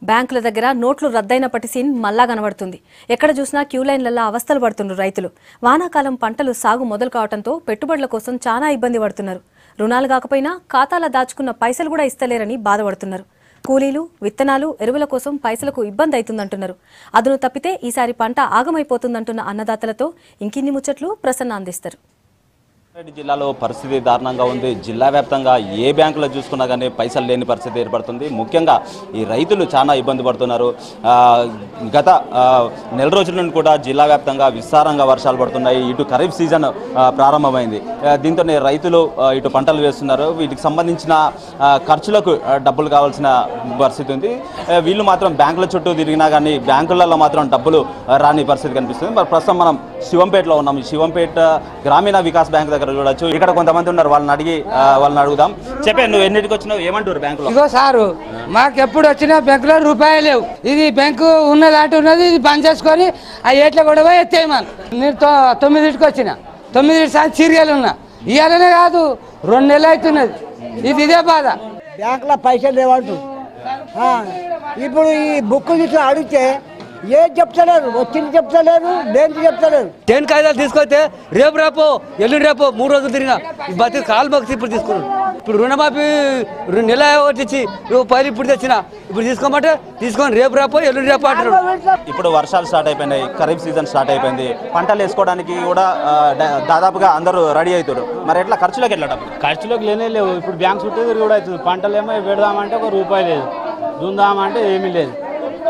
బ్యాంకుల దగ్గర నోట్లు రద్దయినప్పటి సీన్ మళ్ళా కనబడుతుంది. ఎక్కడ చూసినా క్యూ లైన్లలో అవస్థలు పడుతున్నారు రైతులు. వానాకాలం పంటలు సాగు మొదలు కావడంతో పెట్టుబడుల కోసం చాలా ఇబ్బంది పడుతున్నారు. రుణాలు కాకపోయినా ఖాతాల దాచుకున్న పైసలు కూడా ఇస్తలేరని బాధపడుతున్నారు. కూలీలు, విత్తనాలు, ఎరువుల కోసం పైసలకు ఇబ్బంది అవుతుందంటున్నారు. అదును తప్పితే ఈసారి పంట ఆగమైపోతుందంటున్న అన్నదాతలతో ఇంకిన్ని ముచ్చట్లు ప్రసన్న అందిస్తారు. జిల్లాలో పరిస్థితి దారుణంగా ఉంది. జిల్లా వ్యాప్తంగా ఏ బ్యాంకులో చూసుకున్నా కానీ పైసలు లేని పరిస్థితి ఏర్పడుతుంది. ముఖ్యంగా ఈ రైతులు చాలా ఇబ్బంది పడుతున్నారు. గత నెల రోజుల నుండి కూడా జిల్లా వ్యాప్తంగా విస్తారంగా వర్షాలు పడుతున్నాయి. ఇటు ఖరీఫ్ సీజన్ ప్రారంభమైంది. దీంతో రైతులు ఇటు పంటలు వేస్తున్నారు. వీటికి సంబంధించిన ఖర్చులకు డబ్బులు కావాల్సిన పరిస్థితి ఉంది. వీళ్ళు మాత్రం బ్యాంకుల చుట్టూ తిరిగినా కానీ బ్యాంకులలో మాత్రం డబ్బులు రాని పరిస్థితి కనిపిస్తుంది. మరి ప్రస్తుతం మనం శివంపేటలో ఉన్నాం. శివంపేట గ్రామీణ వికాస్ బ్యాంక్ దగ్గర చూడొచ్చు. ఇక్కడ కొంతమంది ఉన్నారు, వాళ్ళని అడుగుదాం. చెప్పే, నువ్వు ఎన్నిటికి వచ్చినావు, ఏమంటారు బ్యాంకులో? ఇగో సారు, మాకు ఎప్పుడు వచ్చినా బ్యాంకులో రూపాయలు లేవు. ఇది బ్యాంకు ఉన్నది అటు ఉన్నది, ఇది బంద్ చేసుకొని ఆ ఏట్ల కూడా పోయి ఎత్తేయమని. నేను 9కి వచ్చిన, 9 సార్లు సీరియల్ ఉన్నా. ఇవాళనే కాదు, 2 నెలలు అవుతున్నది. ఇదే బాధ. బ్యాంకులో పైసలు లేవంటు. ఇప్పుడు ఈ బుక్ తీసి అడిగితే ఏం చెప్తలేరు, వచ్చింది చెప్తలేరు, దేనికి చెప్తలేరు. టెన్ కాగితాలు తీసుకొస్తే రేపు ఎల్లుండి 3 రోజులు తిరిగినా బతి కాలు బక్తి ఇప్పుడు తీసుకున్నాను. ఇప్పుడు రుణమాఫీ నెల వచ్చి పైలు ఇప్పుడు తెచ్చిన, ఇప్పుడు తీసుకోమంటే తీసుకొని రేపు ఎల్లుండి అంటారు. ఇప్పుడు వర్షాలు స్టార్ట్ అయిపోయినాయి, ఖరీఫ్ సీజన్ స్టార్ట్ అయిపోయింది. పంటలు వేసుకోవడానికి కూడా దాదాపుగా అందరూ రెడీ అవుతారు. మరి ఎట్లా ఖర్చులోకి ఎట్లా? ఖర్చులోకి లేవు. ఇప్పుడు బ్యాంక్ చుట్టూ తిరిగి కూడా అవుతుంది. పంటలు ఏమో పెడదామంటే ₹1 లేదు, దుందామంటే ఏమీ లేదు.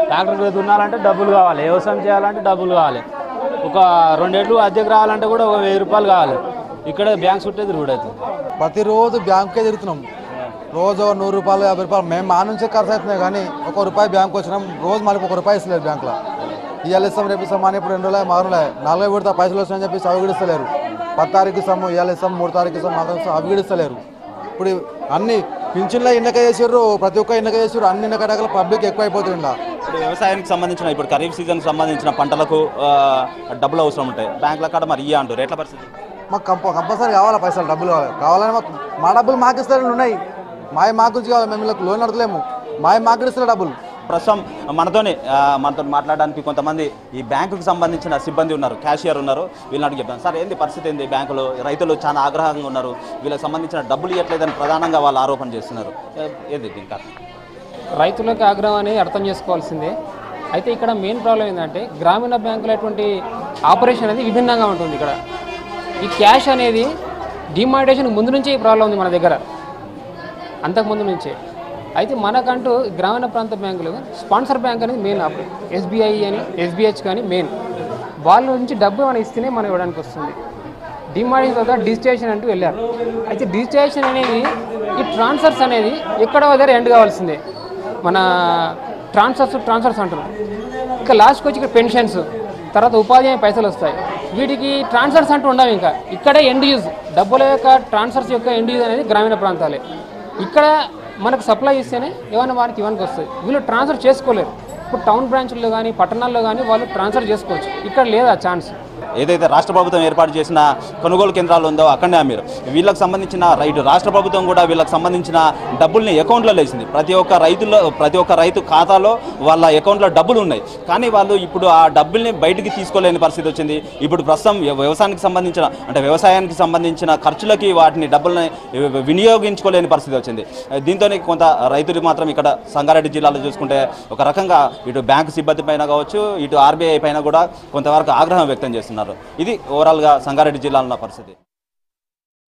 ట్రాక్టర్ దున్నాలంటే డబ్బులు కావాలి, వ్యవసాయం చేయాలంటే డబ్బులు కావాలి. ఒక 2 ఏళ్ళు అద్దెకు రావాలంటే కూడా ఒక ₹1000 కావాలి. ఇక్కడ బ్యాంక్ చుట్టే తిరుగుతుంది. ప్రతిరోజు బ్యాంకుకే తిరుగుతున్నాం. రోజు ₹100, ₹50. మేము మా నుంచే ఖర్చు అవుతున్నాయి. కానీ ₹1 బ్యాంకు వచ్చినాం, రోజు మనకు ₹1 ఇస్తలేరు బ్యాంకులో. ఇవాళ ఇస్తాం, రేపు ఇస్తాం అని. ఇప్పుడు 2 రోజులు 3 రోజులు 40 విడత పైసలు వస్తాయని చెప్పి అవి కూడా ఇస్తలేరు. 10 తారీఖు ఇస్తాము, ఇవాళ ఇస్తాం, 3 తారీఖు ఇస్తాం, 4 ఇస్తాం, అవి కూడా ఇస్తలేరు. ఇప్పుడు అన్ని పింఛన్ల ఎన్నిక చేసారు, ప్రతి ఒక్క ఎన్నిక చేసారు. అన్ని ఎన్నిక రకాల పబ్లిక్ ఎక్కువ అయిపోతుంది. ఇప్పుడు వ్యవసాయానికి సంబంధించిన, ఇప్పుడు ఖరీఫ్ సీజన్కి సంబంధించిన పంటలకు డబ్బులు అవసరం ఉంటాయి. బ్యాంకుల కాడ మరి ఇయ్య అంటారు. ఎట్లా పరిస్థితి? మాకు కంపల్సరీ కావాలా పైసలు, డబ్బులు కావాలని మా డబ్బులు మాకు ఇస్తారని ఉన్నాయి. మాకు గురించి కావాలి, మేము వీళ్ళకి లోన్ అడగలేము. మాకు ఇస్తారు డబ్బులు. ప్రస్తుతం మనతో మాట్లాడడానికి కొంతమంది ఈ బ్యాంకుకి సంబంధించిన సిబ్బంది ఉన్నారు, క్యాషియర్ ఉన్నారు. వీళ్ళని అడిగి చెప్తాను. సార్, ఏంది పరిస్థితి? ఏంది బ్యాంకులో? రైతులు చాలా ఆగ్రహంగా ఉన్నారు. వీళ్ళకి సంబంధించిన డబ్బులు ఇవ్వట్లేదని ప్రధానంగా వాళ్ళు ఆరోపణ చేస్తున్నారు. ఏంది ఇంకా? రైతులకు ఆగ్రహం అనేది అర్థం చేసుకోవాల్సిందే. అయితే ఇక్కడ మెయిన్ ప్రాబ్లం ఏంటంటే గ్రామీణ బ్యాంకుల అటువంటి ఆపరేషన్ అనేది విభిన్నంగా ఉంటుంది. ఇక్కడ ఈ క్యాష్ అనేది డిమానిటేషన్ ముందు నుంచే ఈ ప్రాబ్లం ఉంది మన దగ్గర, అంతకుముందు నుంచే. అయితే మనకంటూ గ్రామీణ ప్రాంత బ్యాంకులు స్పాన్సర్ బ్యాంక్ అనేది మెయిన్. SBI అని, SBH కానీ మెయిన్ వాళ్ళ నుంచి డబ్బు మనం ఇస్తేనే మనం ఇవ్వడానికి వస్తుంది. డిమానిటేషన్ తర్వాత డిజిటేషన్ అంటూ వెళ్ళారు. అయితే డిజిటేషన్ అనేది, ఈ ట్రాన్స్ఫర్స్ అనేది ఎక్కడో దగ్గర ఎండ్ కావాల్సిందే. మన ట్రాన్స్ఫర్స్ అంటున్నాం. ఇంకా లాస్ట్కి వచ్చి ఇక్కడ పెన్షన్స్, తర్వాత ఉపాధి పైసలు వస్తాయి. వీటికి ట్రాన్స్ఫర్స్ అంటూ ఉండవు. ఇంకా ఇక్కడే ఎండ్ యూజ్, డబ్బుల యొక్క ట్రాన్స్ఫర్స్ యొక్క ఎండ్ యూజ్ అనేది గ్రామీణ ప్రాంతాలే. ఇక్కడ మనకు సప్లై ఇస్తేనే ఏమైనా వారికి ఇవ్వడానికి వస్తుంది. వీళ్ళు ట్రాన్స్ఫర్ చేసుకోలేరు. ఇప్పుడు టౌన్ బ్రాంచ్ల్లో కానీ పట్టణాల్లో కానీ వాళ్ళు ట్రాన్స్ఫర్ చేసుకోవచ్చు. ఇక్కడ లేదా ఛాన్స్. ఏదైతే రాష్ట్ర ప్రభుత్వం ఏర్పాటు చేసిన కొనుగోలు కేంద్రాలు ఉందో అక్కడనే మీరు వీళ్ళకి సంబంధించిన రాష్ట్ర ప్రభుత్వం కూడా వీళ్ళకి సంబంధించిన డబ్బుల్ని అకౌంట్లో వేసింది. ప్రతి ఒక్క రైతు ఖాతాలో వాళ్ళ అకౌంట్లో డబ్బులు ఉన్నాయి. కానీ వాళ్ళు ఇప్పుడు ఆ డబ్బుల్ని బయటికి తీసుకోలేని పరిస్థితి వచ్చింది. ఇప్పుడు ప్రస్తుతం వ్యవసాయానికి సంబంధించిన ఖర్చులకి వాటిని డబ్బుల్ని వినియోగించుకోలేని పరిస్థితి వచ్చింది. దీంతోనే కొంత రైతులు మాత్రం ఇక్కడ సంగారెడ్డి జిల్లాలో చూసుకుంటే ఒక రకంగా ఇటు బ్యాంకు సిబ్బంది పైన కావచ్చు, ఇటు RBI పైన కూడా కొంతవరకు ఆగ్రహం వ్యక్తం చేస్తున్నారు. ఇది ఓవరాల్గా సంగారెడ్డి జిల్లాలో ఉన్న పరిస్థితి.